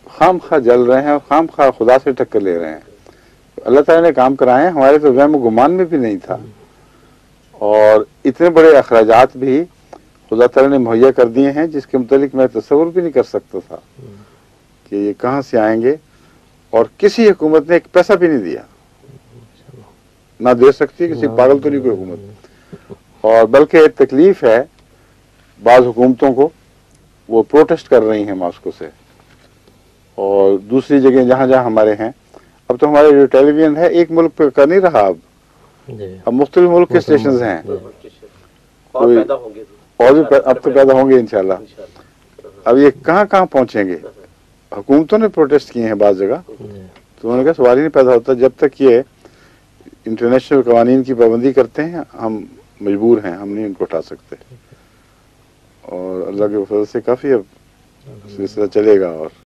खाम खा जल रहे हैं और खाम खा खुदा से टक्कर ले रहे हैं। अल्लाह ताला ने काम कराए हैं, हमारे तो वहम गुमान में भी नहीं था, और इतने बड़े अखराजात भी खुदा ताला ने मुहैया कर दिए हैं जिसके मुतालिक मैं तस्वुर भी नहीं कर सकता था कि ये कहाँ से आएंगे, और किसी हुकूमत ने एक पैसा भी नहीं दिया, ना दे सकती, किसी पागल तो नहीं कोई हुकूमत। और बल्कि तकलीफ है बाज़ हुकूमतों को, वो प्रोटेस्ट कर रही हैं मॉस्को से और दूसरी जगह जहाँ जहाँ हमारे हैं। अब तो हमारे जो टेलीविजन है एक मुल्क का नहीं रहा, अब मुख्तलिफ मुल्क के स्टेशन हैं, कोई और भी अब तो पैदा होंगे इंशाल्लाह। अब ये कहाँ कहाँ पहुँचेंगे। हुकूमतों ने प्रोटेस्ट किए हैं बाज़ जगह, तो उन्होंने कहा सवाल ही नहीं पैदा होता, जब तक ये इंटरनेशनल कवानीन की पाबंदी करते हैं हम मजबूर हैं, हम नहीं उनको उठा सकते। और अल्लाह के फजल से काफ़ी अब सिलसिला चलेगा। और